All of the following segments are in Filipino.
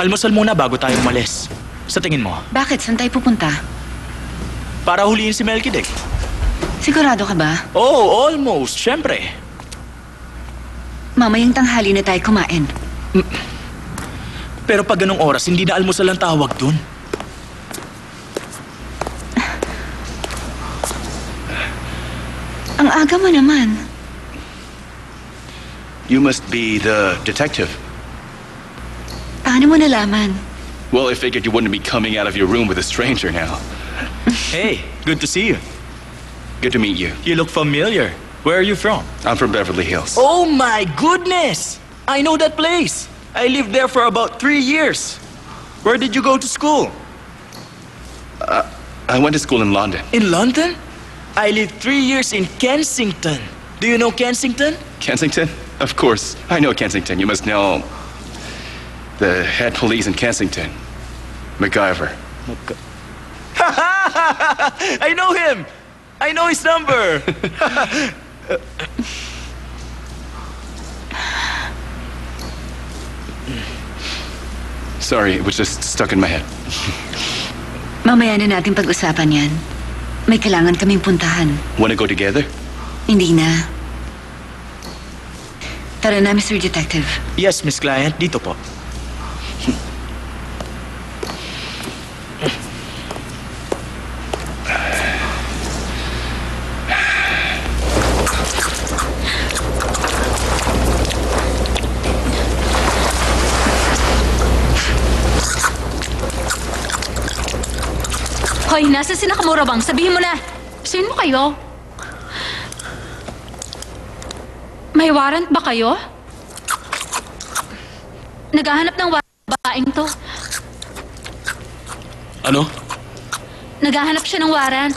Almusal muna bago tayo umalis. Sa tingin mo? Bakit? Saan tayo pupunta? Para huliin si Melchizedek. Sigurado ka ba? Oh, almost. Siyempre. Mamayang tanghali na tayo kumain. Pero pag ganong oras, hindi na almusal ang tawag dun. Ang aga mo naman. You must be the detective. Paano mo nalaman? Well, I figured you wouldn't be coming out of your room with a stranger now. Hey, good to see you. Good to meet you. You look familiar. Where are you from? I'm from Beverly Hills. Oh my goodness! I know that place. I lived there for about 3 years. Where did you go to school? I went to school in London. In London? I lived 3 years in Kensington. Do you know Kensington? Kensington? Of course. I know Kensington. You must know the head police in Kensington, MacGyver. I know him! I know his number! Sorry, it was just stuck in my head. Mamaya na natin pag-usapan yan. May kailangan kaming puntahan. Want to go together? Hindi na. Tara na, Mr. Detective. Yes, Miss Client. Dito po. Hoy, nasa si Nakamura bang? Sabihin mo na. Sino kayo? May warrant ba kayo? Naghahanap ng babaeng to. Ano? Naghahanap siya ng warrant.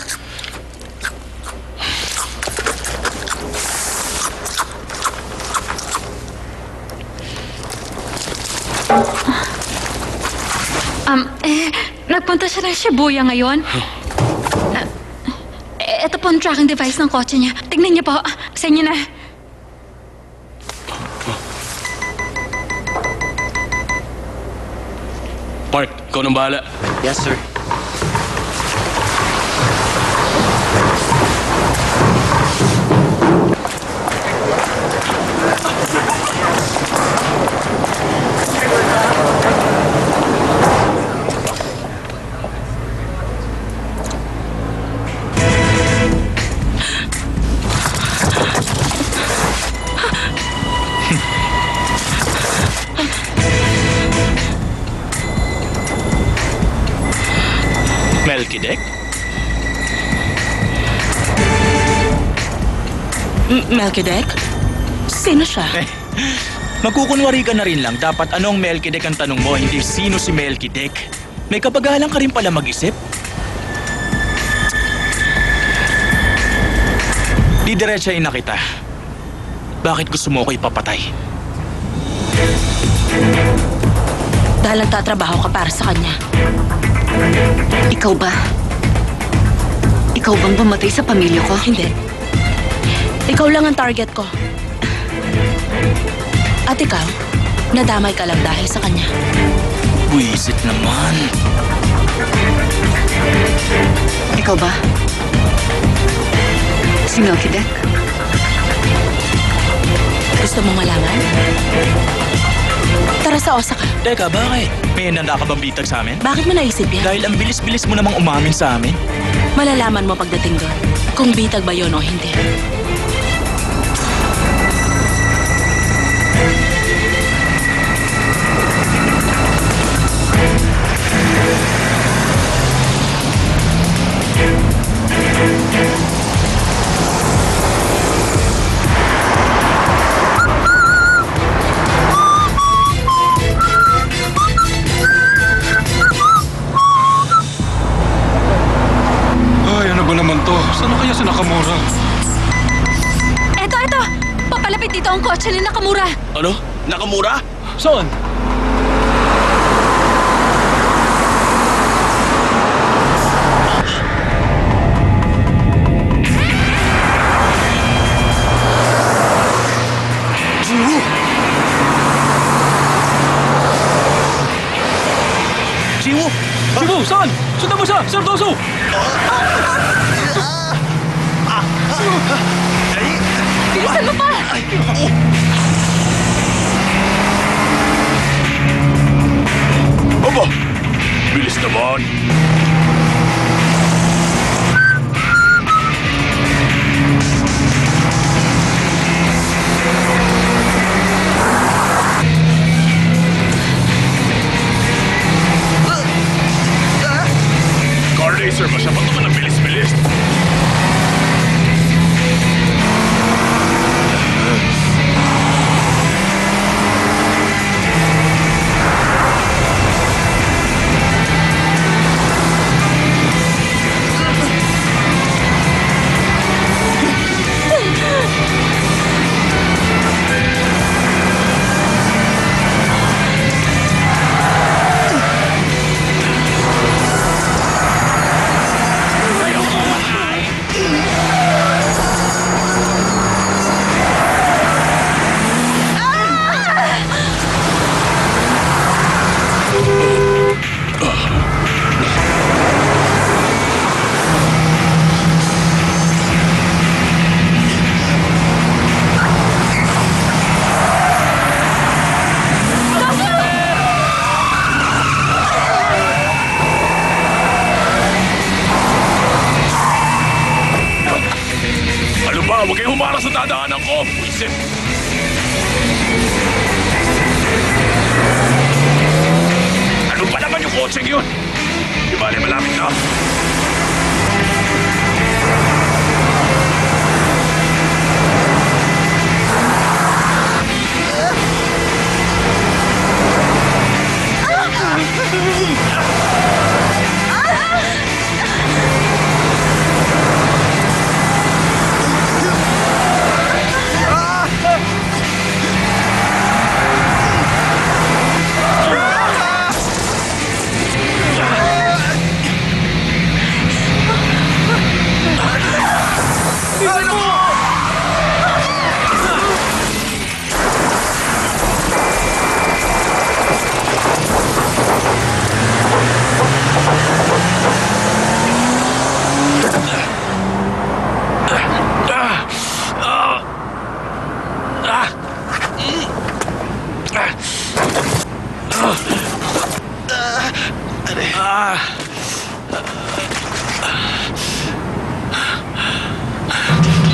Nagpunta siya ng Shibuya ngayon. Ito po ang tracking device ng kotse niya. Tignan niyo po. Sa inyo na. Mark, ikaw nang bahala. Yes, sir. Melchizedek? Melchizedek? Sino siya? Magkukunwari ka na rin lang. Dapat anong Melchizedek ang tanong mo, hindi sino si Melchizedek. May kabagalang ka rin pala mag-isip. Didiretsahin na kita. Bakit gusto mo ko ipapatay? Dahil nagtatrabaho ka para sa kanya. Ikaw ba? Ikaw bang bumatay sa pamilya ko? Hindi. Ikaw lang ang target ko. At ikaw, nadamay ka lang dahil sa kanya. Buisit naman. Ikaw ba? Si Melchizedek? Gusto mong malaman? Tara sa Osaka. Teka, bakit? May nanda ka bang bitag sa amin? Bakit mo naisip yan? Dahil ang bilis-bilis mo namang umamin sa amin. Malalaman mo pagdating doon kung bitag ba yun o hindi. Saan na kaya si Nakamura? Eto! Papalapit dito ang kotse ni Nakamura. Ano? Nakamura? Saan? Sundan mo siya! Sardoso! Bilisan mo pa! Aba! Bilis naman! Car racer ba siya? Ba't naman ang bilis-bilis? Ano ba? Huwag kayong humarang sa dadaanan ko! Puisit! Ano ba naman yung kotseng yun? Di ba malapit na?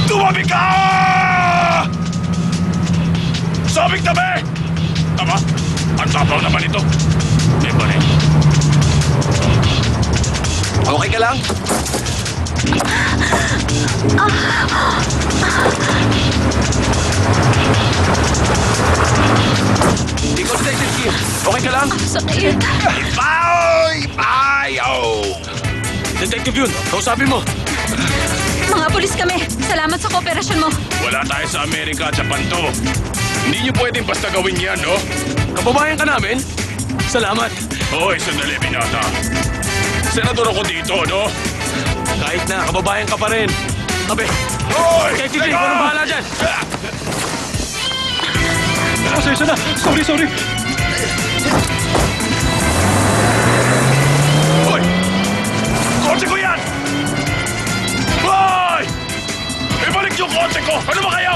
Tumabi ka! Sabing tabi! Tama? Ang tapaw naman ito. Di ba rin? Okay ka lang? Ikaw, Detective Kim. Okay ka lang? Sakit. Ay! Ayaw! Detective yun! Kausapin mo! Mga pulis kami. Salamat sa kooperasyon mo. Wala tayo sa Amerika at Japan to. Hindi niyo pwedeng basta gawin yan, no? Kababayan ka namin? Salamat! Hoy, sandali, binata. Senador ako dito, no? Kahit na, kababayan ka pa rin. Abe! Hoy! Detective Kim, ikaw nang bahala dyan! Pasensya na! Sorry! Hoy! Kotse ko yan! Hoy! Ibalik yung kotse ko! Ano ba kayo?